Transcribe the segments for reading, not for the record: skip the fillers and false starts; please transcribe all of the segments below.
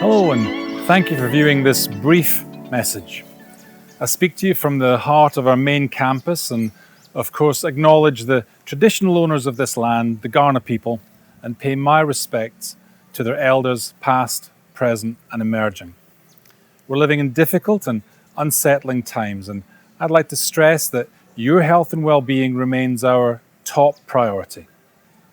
Hello, and thank you for viewing this brief message. I speak to you from the heart of our main campus and, of course, acknowledge the traditional owners of this land, the Kaurna people, and pay my respects to their elders past, present and emerging. We're living in difficult and unsettling times, and I'd like to stress that your health and well-being remains our top priority.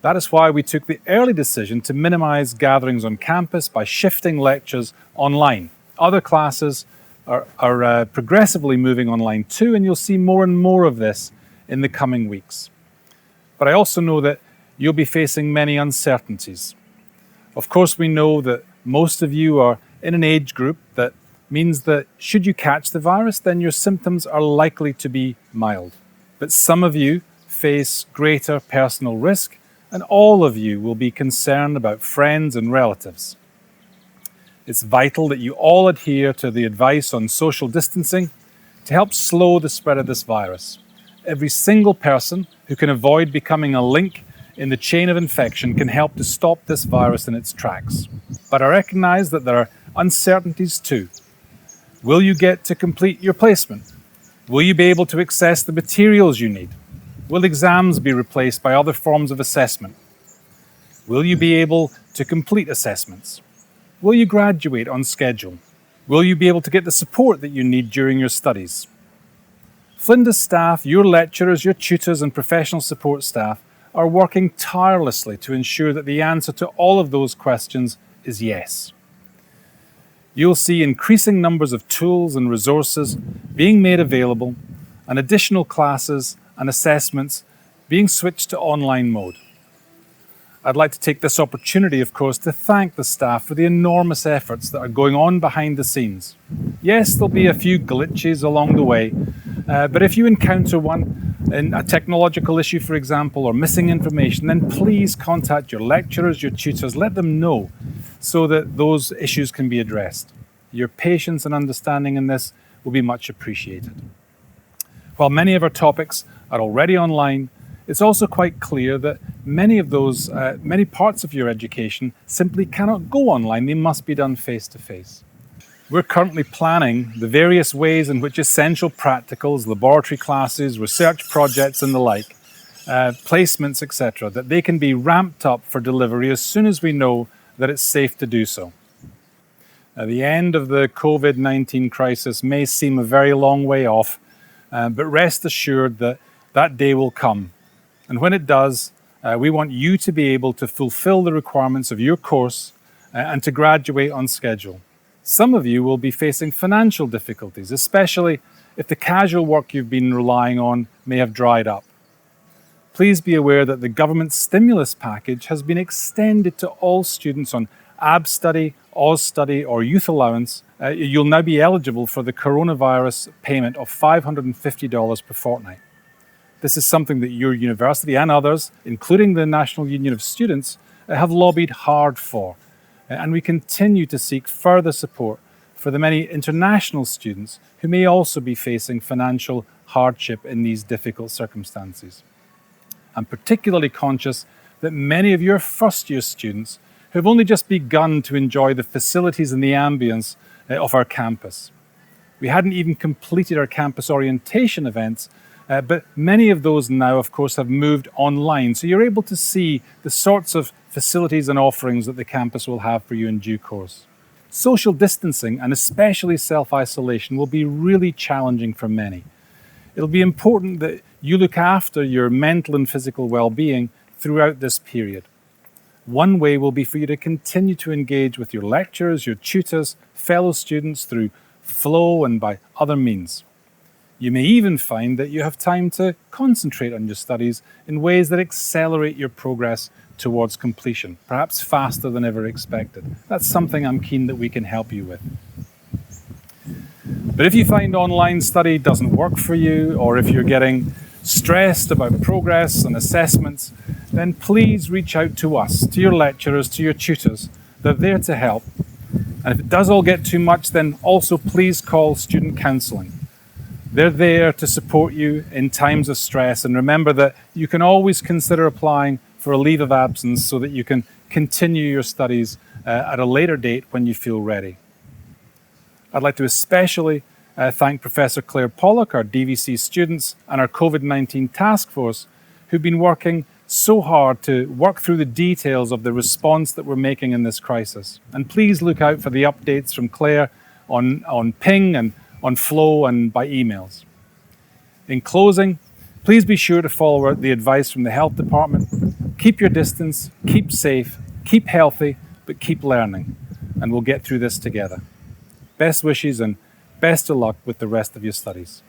That is why we took the early decision to minimize gatherings on campus by shifting lectures online. Other classes are progressively moving online too, and you'll see more and more of this in the coming weeks. But I also know that you'll be facing many uncertainties. Of course, we know that most of you are in an age group that means that should you catch the virus, then your symptoms are likely to be mild. But some of you face greater personal risk, and all of you will be concerned about friends and relatives. It's vital that you all adhere to the advice on social distancing to help slow the spread of this virus. Every single person who can avoid becoming a link in the chain of infection can help to stop this virus in its tracks. But I recognize that there are uncertainties too. Will you get to complete your placement? Will you be able to access the materials you need? Will exams be replaced by other forms of assessment? Will you be able to complete assessments? Will you graduate on schedule? Will you be able to get the support that you need during your studies? Flinders staff, your lecturers, your tutors and professional support staff are working tirelessly to ensure that the answer to all of those questions is yes. You'll see increasing numbers of tools and resources being made available and additional classes and assessments being switched to online mode. I'd like to take this opportunity, of course, to thank the staff for the enormous efforts that are going on behind the scenes. Yes, there'll be a few glitches along the way, but if you encounter one, in a technological issue, for example, or missing information, then please contact your lecturers, your tutors, let them know so that those issues can be addressed. Your patience and understanding in this will be much appreciated. While many of our topics are already online, it's also quite clear that many parts of your education simply cannot go online. They must be done face-to-face. We're currently planning the various ways in which essential practicals, laboratory classes, research projects and the like, placements, etc., that they can be ramped up for delivery as soon as we know that it's safe to do so. The end of the COVID-19 crisis may seem a very long way off, but rest assured that that day will come. And when it does, we want you to be able to fulfill the requirements of your course and to graduate on schedule. Some of you will be facing financial difficulties, especially if the casual work you've been relying on may have dried up. Please be aware that the government stimulus package has been extended to all students on AB study, Oz study or youth allowance. You'll now be eligible for the coronavirus payment of $550 per fortnight. This is something that your university and others, including the National Union of Students, have lobbied hard for. And we continue to seek further support for the many international students who may also be facing financial hardship in these difficult circumstances. I'm particularly conscious that many of your first-year students have only just begun to enjoy the facilities and the ambience of our campus. We hadn't even completed our campus orientation events, but many of those now, of course, have moved online. So you're able to see the sorts of facilities and offerings that the campus will have for you in due course. Social distancing, and especially self-isolation, will be really challenging for many. It'll be important that you look after your mental and physical well-being throughout this period. One way will be for you to continue to engage with your lecturers, your tutors, fellow students through Flow and by other means. You may even find that you have time to concentrate on your studies in ways that accelerate your progress towards completion, perhaps faster than ever expected. That's something I'm keen that we can help you with. But if you find online study doesn't work for you, or if you're getting stressed about progress and assessments, then please reach out to us, to your lecturers, to your tutors. They're there to help. And if it does all get too much, then also please call student counselling. They're there to support you in times of stress, and remember that you can always consider applying for a leave of absence so that you can continue your studies at a later date when you feel ready. I'd like to especially thank Professor Claire Pollock, our DVC students, and our COVID-19 task force, who've been working so hard to work through the details of the response that we're making in this crisis. And please look out for the updates from Claire on ping and on flow and by emails. In closing, please be sure to follow the advice from the health department. Keep your distance, keep safe, keep healthy, but keep learning, and we'll get through this together. Best wishes and best of luck with the rest of your studies.